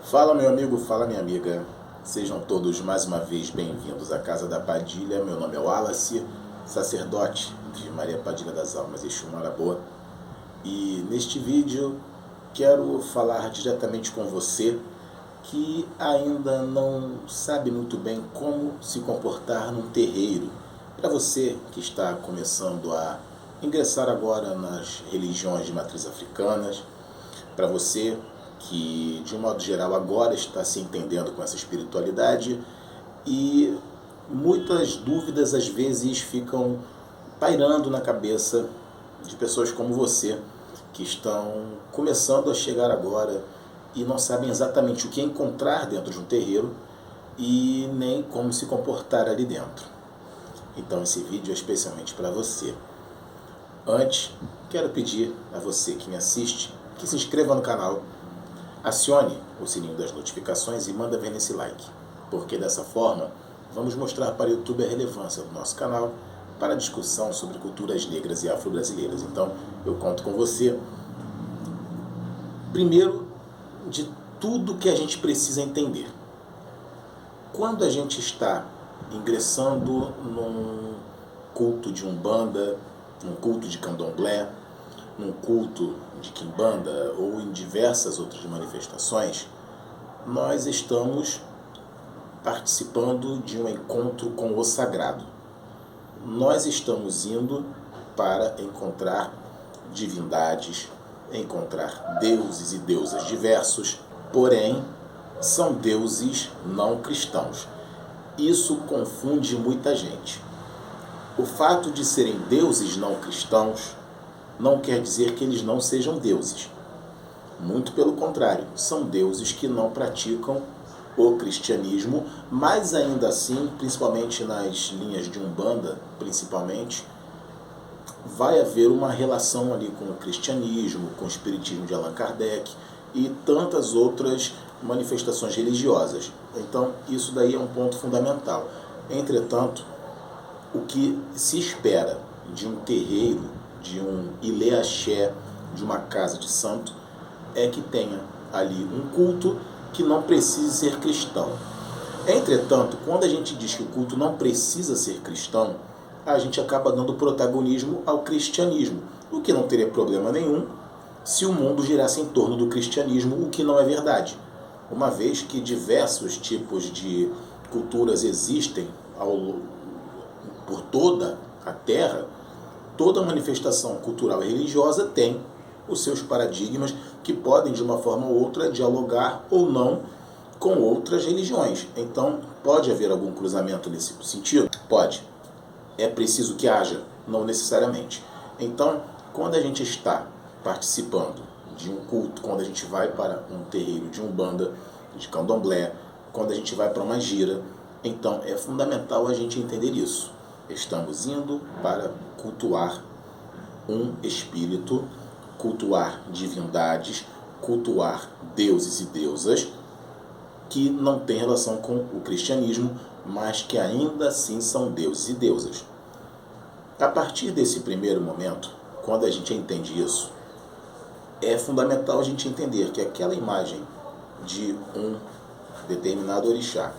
Fala meu amigo, fala minha amiga, sejam todos mais uma vez bem-vindos à Casa da Padilha. Meu nome é Wallace, sacerdote de Maria Padilha das Almas e Exu Maraboa. E neste vídeo quero falar diretamente com você que ainda não sabe muito bem como se comportar num terreiro. Para você que está começando a ingressar agora nas religiões de matriz africanas, para você que, de um modo geral, agora está se entendendo com essa espiritualidade e muitas dúvidas às vezes ficam pairando na cabeça de pessoas como você que estão começando a chegar agora e não sabem exatamente o que encontrar dentro de um terreiro e nem como se comportar ali dentro. Então esse vídeo é especialmente para você. Antes, quero pedir a você que me assiste que se inscreva no canal, acione o sininho das notificações e manda ver nesse like, porque dessa forma vamos mostrar para o YouTube a relevância do nosso canal para a discussão sobre culturas negras e afro-brasileiras. Então eu conto com você. Primeiro de tudo que a gente precisa entender, quando a gente está ingressando num culto de Umbanda, num culto de Candomblé, num culto de Quimbanda ou em diversas outras manifestações, nós estamos participando de um encontro com o sagrado. Nós estamos indo para encontrar divindades, encontrar deuses e deusas diversos, porém são deuses não cristãos. Isso confunde muita gente. O fato de serem deuses não cristãos não quer dizer que eles não sejam deuses. Muito pelo contrário, são deuses que não praticam o cristianismo, mas ainda assim, principalmente nas linhas de Umbanda, principalmente, vai haver uma relação ali com o cristianismo, com o espiritismo de Allan Kardec e tantas outras manifestações religiosas. Então, isso daí é um ponto fundamental. Entretanto, o que se espera de um terreiro, de um ilê-axé, de uma casa de santo, é que tenha ali um culto que não precise ser cristão. Entretanto, quando a gente diz que o culto não precisa ser cristão, a gente acaba dando protagonismo ao cristianismo, o que não teria problema nenhum se o mundo girasse em torno do cristianismo, o que não é verdade. Uma vez que diversos tipos de culturas existem por toda a Terra, toda manifestação cultural e religiosa tem os seus paradigmas que podem, de uma forma ou outra, dialogar ou não com outras religiões. Então, pode haver algum cruzamento nesse sentido? Pode. É preciso que haja? Não necessariamente. Então, quando a gente está participando de um culto, quando a gente vai para um terreiro de Umbanda, de Candomblé, quando a gente vai para uma gira, então é fundamental a gente entender isso. Estamos indo para cultuar um espírito, cultuar divindades, cultuar deuses e deusas que não têm relação com o cristianismo, mas que ainda assim são deuses e deusas. A partir desse primeiro momento, quando a gente entende isso, é fundamental a gente entender que aquela imagem de um determinado orixá,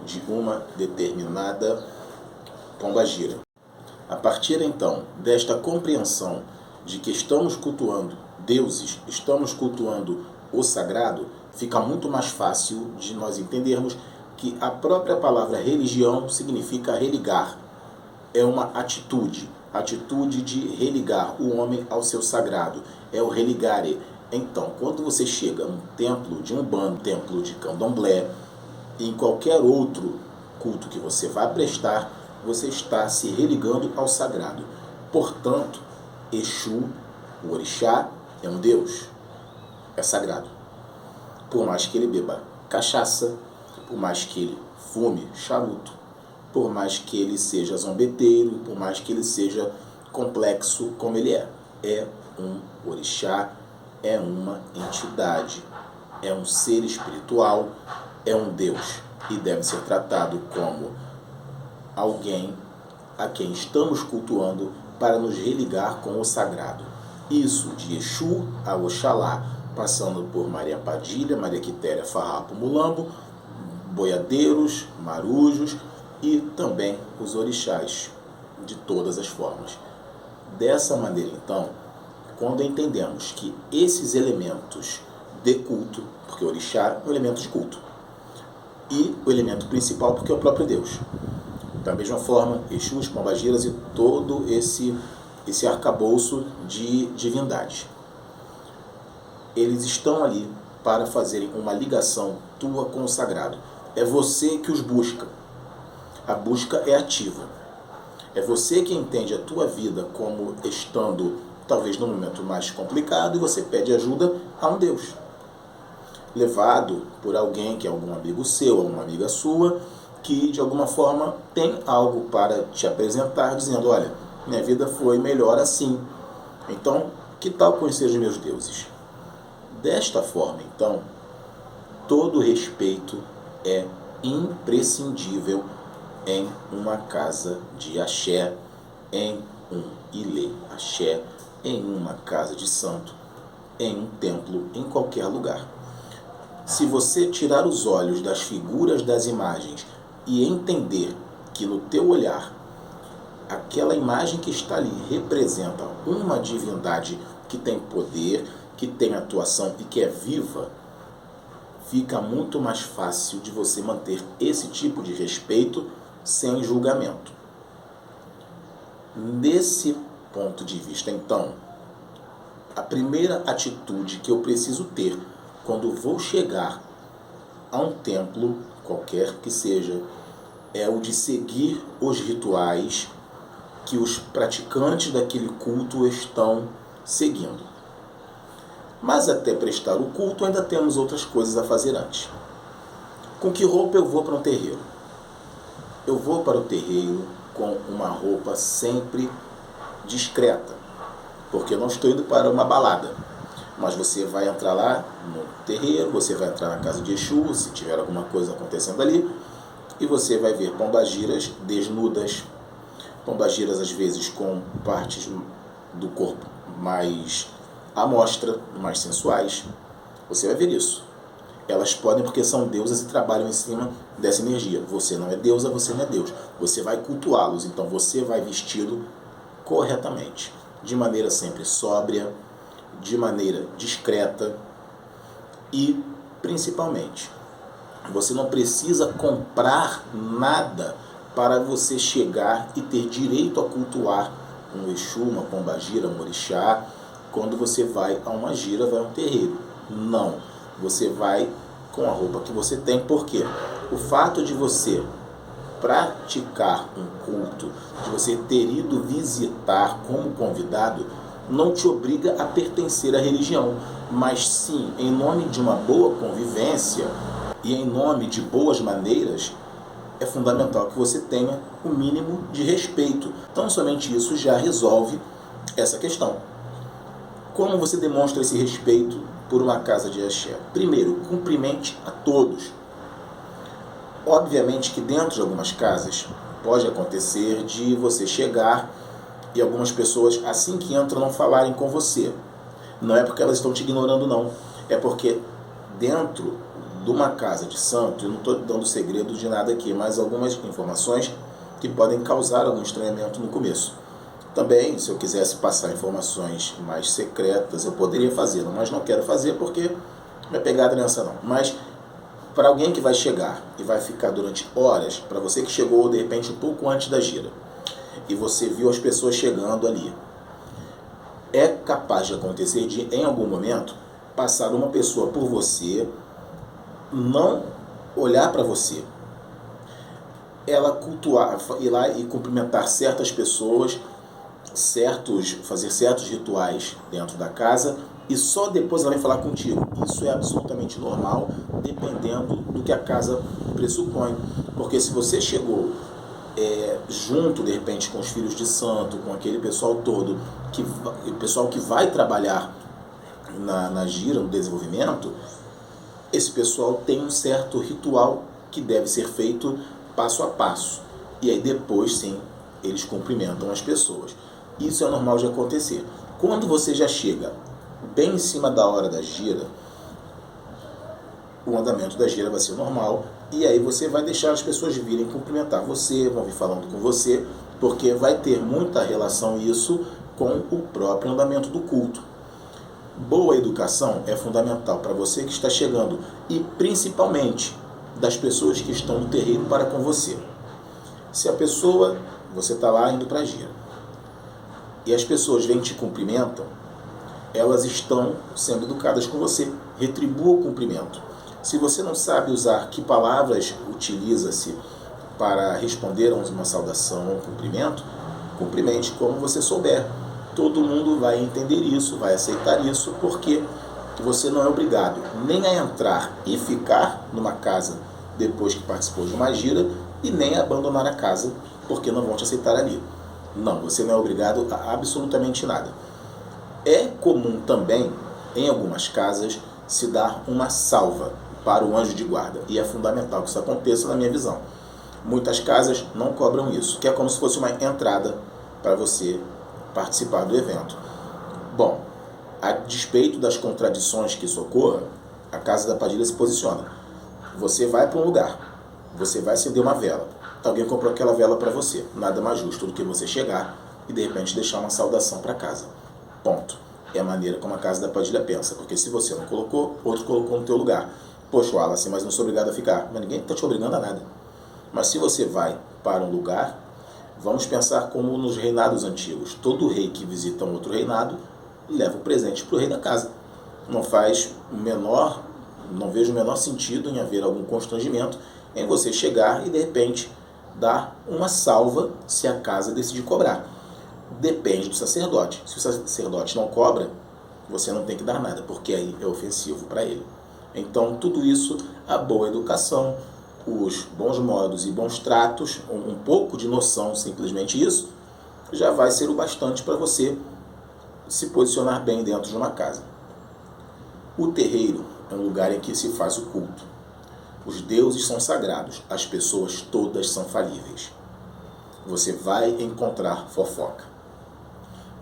de uma determinada pombagira, a partir então desta compreensão de que estamos cultuando deuses, estamos cultuando o sagrado, fica muito mais fácil de nós entendermos que a própria palavra religião significa religar. É uma atitude de religar o homem ao seu sagrado, é o religare. Então, quando você chega a um templo de Umbanda, um templo de Candomblé, e em qualquer outro culto que você vá prestar, você está se religando ao sagrado. Portanto, Exu, o orixá, é um deus, é sagrado. Por mais que ele beba cachaça, por mais que ele fume charuto, por mais que ele seja zombeteiro, por mais que ele seja complexo como ele é um orixá, é uma entidade, é um ser espiritual, é um Deus e deve ser tratado como alguém a quem estamos cultuando para nos religar com o sagrado. Isso de Exu a Oxalá passando por Maria Padilha, Maria Quitéria, Farrapo, Mulambo, boiadeiros, marujos e também os orixás de todas as formas. Dessa maneira, então, quando entendemos que esses elementos de culto, porque o orixá é um elemento de culto, e o elemento principal porque é o próprio Deus. Da mesma forma, Exus, Pombagiras e todo esse arcabouço de divindades. Eles estão ali para fazerem uma ligação tua com o sagrado. É você que os busca. A busca é ativa. É você que entende a tua vida como estando, talvez, num momento mais complicado, e você pede ajuda a um Deus. Levado por alguém que é algum amigo seu, alguma amiga sua, que de alguma forma tem algo para te apresentar, dizendo, olha, minha vida foi melhor assim. Então, que tal conhecer os meus deuses? Desta forma, então, todo respeito é imprescindível em uma casa de axé, em um ilê axé, em uma casa de santo, em um templo, em qualquer lugar. Se você tirar os olhos das figuras das imagens e entender que no teu olhar aquela imagem que está ali representa uma divindade que tem poder, que tem atuação e que é viva, fica muito mais fácil de você manter esse tipo de respeito sem julgamento. Nesse ponto de vista, então, a primeira atitude que eu preciso ter quando vou chegar a um templo, qualquer que seja, é o de seguir os rituais que os praticantes daquele culto estão seguindo. Mas até prestar o culto ainda temos outras coisas a fazer antes. Com que roupa eu vou para um terreiro? Eu vou para o terreiro com uma roupa sempre discreta, porque eu não estou indo para uma balada. Mas você vai entrar lá no terreiro, você vai entrar na casa de Exu, se tiver alguma coisa acontecendo ali, e você vai ver pombagiras desnudas, pombagiras às vezes com partes do corpo mais à mostra, mais sensuais. Você vai ver isso. Elas podem porque são deusas e trabalham em cima dessa energia. Você não é deusa, você não é Deus. Você vai cultuá-los, então você vai vestido corretamente, de maneira sempre sóbria, de maneira discreta e, principalmente, você não precisa comprar nada para você chegar e ter direito a cultuar um Exu, uma pombagira, um orixá, quando você vai a uma gira, vai a um terreiro. Não. Você vai com a roupa que você tem, porque o fato de você praticar um culto, de você ter ido visitar como convidado, não te obriga a pertencer à religião, mas sim, em nome de uma boa convivência e em nome de boas maneiras, é fundamental que você tenha o mínimo de respeito. Então, somente isso já resolve essa questão. Como você demonstra esse respeito por uma casa de axé? Primeiro, cumprimente a todos. Obviamente que dentro de algumas casas pode acontecer de você chegar e algumas pessoas, assim que entram, não falarem com você. Não é porque elas estão te ignorando, não. É porque dentro de uma casa de santo, eu não estou dando segredo de nada aqui, mas algumas informações que podem causar algum estranhamento no começo. Também, se eu quisesse passar informações mais secretas, eu poderia fazê-lo, mas não quero fazer porque minha pegada nessa não. Mas para alguém que vai chegar e vai ficar durante horas, para você que chegou de repente um pouco antes da gira, e você viu as pessoas chegando ali, é capaz de acontecer de, em algum momento, passar uma pessoa por você, não olhar para você, ela cultuar, ir lá e cumprimentar certas pessoas, fazer certos rituais dentro da casa, e só depois ela vai falar contigo. Isso é absolutamente normal, dependendo do que a casa pressupõe. Porque se você chegou junto, de repente, com os filhos de santo, com aquele pessoal todo, o pessoal que vai trabalhar na gira, no desenvolvimento, esse pessoal tem um certo ritual que deve ser feito passo a passo. E aí depois, sim, eles cumprimentam as pessoas. Isso é normal de acontecer. Quando você já chega bem em cima da hora da gira, o andamento da gira vai ser normal, e aí você vai deixar as pessoas virem cumprimentar você, vão vir falando com você, porque vai ter muita relação isso com o próprio andamento do culto. Boa educação é fundamental para você que está chegando, e principalmente das pessoas que estão no terreiro para com você. Se a pessoa, você está lá indo para a gira, e as pessoas vêm e te cumprimentam, elas estão sendo educadas com você. Retribua o cumprimento. Se você não sabe usar que palavras utiliza-se para responder a uma saudação ou um cumprimento, cumprimente como você souber. Todo mundo vai entender isso, vai aceitar isso, porque você não é obrigado nem a entrar e ficar numa casa depois que participou de uma gira, e nem a abandonar a casa, porque não vão te aceitar ali. Não, você não é obrigado a absolutamente nada. É comum também, em algumas casas, se dar uma salva para o anjo de guarda, e é fundamental que isso aconteça na minha visão. Muitas casas não cobram isso, que é como se fosse uma entrada para você participar do evento. Bom, a despeito das contradições que isso ocorra, a Casa da Padilha se posiciona. Você vai para um lugar, você vai acender uma vela, alguém comprou aquela vela para você. Nada mais justo do que você chegar e de repente deixar uma saudação para casa. Ponto. É a maneira como a Casa da Padilha pensa, porque se você não colocou, outro colocou no teu lugar. Poxa, Wallace, mas não sou obrigado a ficar. Mas ninguém está te obrigando a nada. Mas se você vai para um lugar, vamos pensar como nos reinados antigos. Todo rei que visita um outro reinado leva o presente para o rei da casa. Não vejo o menor sentido em haver algum constrangimento em você chegar e de repente dar uma salva se a casa decidir cobrar. Depende do sacerdote. Se o sacerdote não cobra, você não tem que dar nada, porque aí é ofensivo para ele. Então, tudo isso, a boa educação, os bons modos e bons tratos, um pouco de noção, simplesmente isso, já vai ser o bastante para você se posicionar bem dentro de uma casa. O terreiro é um lugar em que se faz o culto. Os deuses são sagrados, as pessoas todas são falíveis. Você vai encontrar fofoca.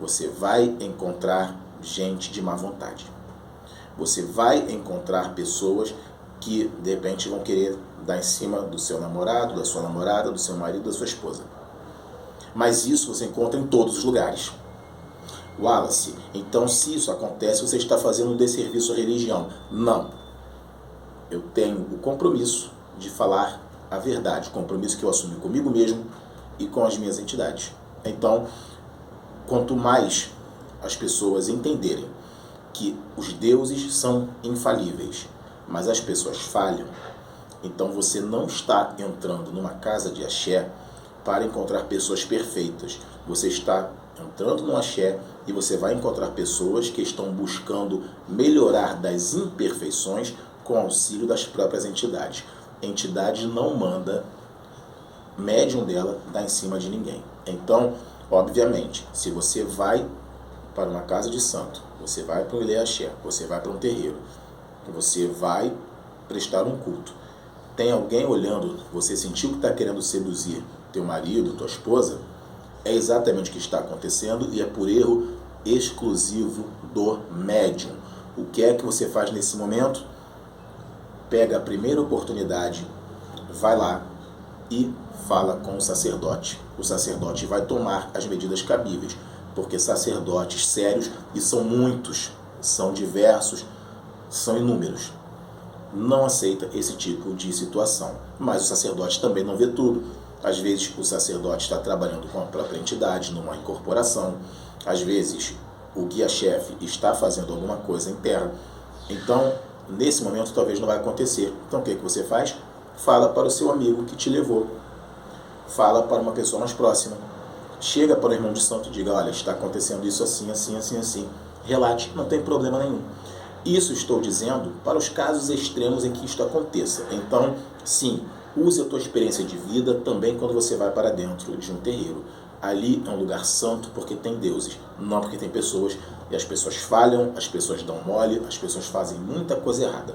Você vai encontrar gente de má vontade. Você vai encontrar pessoas que, de repente, vão querer dar em cima do seu namorado, da sua namorada, do seu marido, da sua esposa. Mas isso você encontra em todos os lugares. Wallace, então se isso acontece, você está fazendo um desserviço à religião. Não. Eu tenho o compromisso de falar a verdade, o compromisso que eu assumi comigo mesmo e com as minhas entidades. Então, quanto mais as pessoas entenderem que os deuses são infalíveis, mas as pessoas falham, então você não está entrando numa casa de axé para encontrar pessoas perfeitas. Você está entrando no axé e você vai encontrar pessoas que estão buscando melhorar das imperfeições com auxílio das próprias entidades. A entidade não manda, médium dela dá em cima de ninguém. Então, obviamente, se você vai para uma casa de santo, você vai para um ilê axé, você vai para um terreiro, você vai prestar um culto, tem alguém olhando, você sentiu que está querendo seduzir teu marido, tua esposa, é exatamente o que está acontecendo e é por erro exclusivo do médium. O que é que você faz nesse momento? Pega a primeira oportunidade, vai lá e fala com o sacerdote. O sacerdote vai tomar as medidas cabíveis, porque sacerdotes sérios, e são muitos, são diversos, são inúmeros, não aceita esse tipo de situação. Mas o sacerdote também não vê tudo. Às vezes o sacerdote está trabalhando com a própria entidade, numa incorporação. Às vezes o guia-chefe está fazendo alguma coisa interna. Então, nesse momento talvez não vai acontecer. Então o que você faz? Fala para o seu amigo que te levou. Fala para uma pessoa mais próxima. Chega para o irmão de santo e diga, olha, está acontecendo isso assim, assim, assim, assim. Relate, não tem problema nenhum. Isso estou dizendo para os casos extremos em que isto aconteça. Então, sim, use a tua experiência de vida também quando você vai para dentro de um terreiro. Ali é um lugar santo porque tem deuses, não porque tem pessoas. E as pessoas falham, as pessoas dão mole, as pessoas fazem muita coisa errada.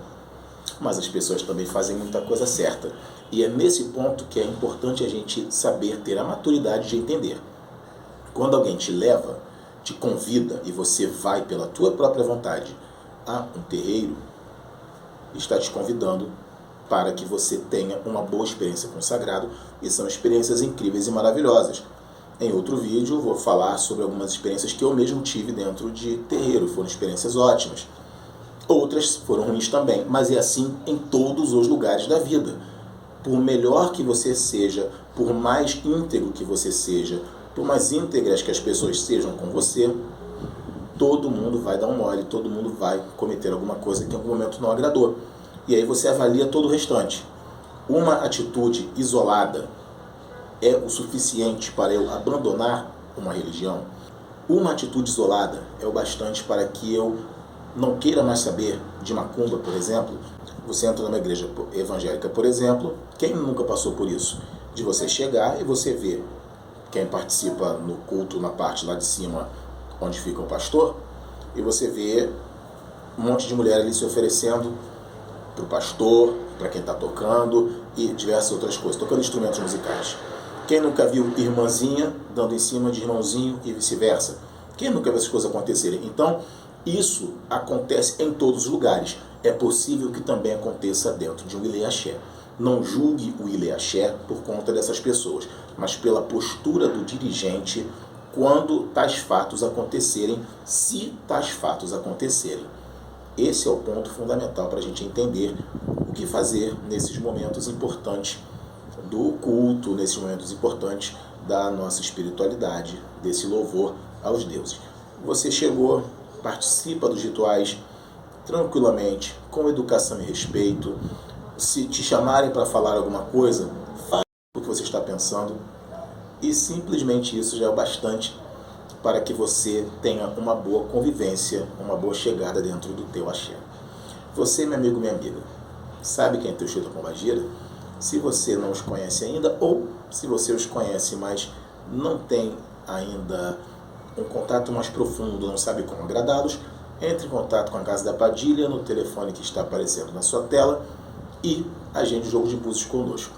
Mas as pessoas também fazem muita coisa certa. E é nesse ponto que é importante a gente saber ter a maturidade de entender. Quando alguém te te convida e você vai pela tua própria vontade a um terreiro, está te convidando para que você tenha uma boa experiência com o sagrado, e são experiências incríveis e maravilhosas. Em outro vídeo eu vou falar sobre algumas experiências que eu mesmo tive dentro de terreiro, foram experiências ótimas. Outras foram ruins também, mas é assim em todos os lugares da vida. Por melhor que você seja, por mais íntegro que você seja, por mais íntegras que as pessoas sejam com você, todo mundo vai dar um mole, todo mundo vai cometer alguma coisa que em algum momento não agradou. E aí você avalia todo o restante. Uma atitude isolada é o suficiente para eu abandonar uma religião? Uma atitude isolada é o bastante para que eu não queira mais saber de macumba, por exemplo? Você entra numa igreja evangélica, por exemplo, quem nunca passou por isso? De você chegar e você ver quem participa no culto, na parte lá de cima, onde fica o pastor, e você vê um monte de mulher ali se oferecendo para o pastor, para quem está tocando e diversas outras coisas, tocando instrumentos musicais. Quem nunca viu irmãzinha dando em cima de irmãozinho e vice-versa? Quem nunca viu essas coisas acontecerem? Então, isso acontece em todos os lugares. É possível que também aconteça dentro de um Ilê Axé. Não julgue o Ilê Axé por conta dessas pessoas, mas pela postura do dirigente quando tais fatos acontecerem, se tais fatos acontecerem. Esse é o ponto fundamental para a gente entender o que fazer nesses momentos importantes do culto, nesses momentos importantes da nossa espiritualidade, desse louvor aos deuses. Você chegou, participa dos rituais tranquilamente, com educação e respeito. Se te chamarem para falar alguma coisa, fale o que você está pensando, e simplesmente isso já é o bastante para que você tenha uma boa convivência, uma boa chegada dentro do teu axé. Você, meu amigo, minha amiga, sabe quem é teu Exu Pombagira? Se você não os conhece ainda, ou se você os conhece, mas não tem ainda um contato mais profundo, não sabe como agradá-los, entre em contato com a Casa da Padilha no telefone que está aparecendo na sua tela e agende o jogo de búzios conosco.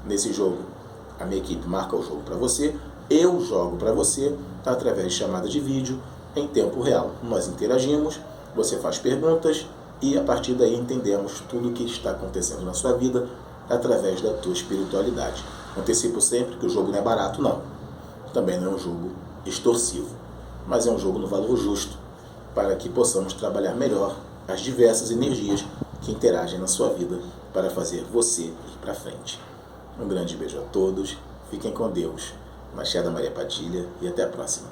Nesse jogo, a minha equipe marca o jogo para você, eu jogo para você através de chamada de vídeo em tempo real. Nós interagimos, você faz perguntas e a partir daí entendemos tudo o que está acontecendo na sua vida através da tua espiritualidade. Antecipo sempre que o jogo não é barato, não. Também não é um jogo extorsivo, mas é um jogo no valor justo para que possamos trabalhar melhor as diversas energias que interagem na sua vida para fazer você ir para frente. Um grande beijo a todos, fiquem com Deus. Machado Maria Padilha e até a próxima.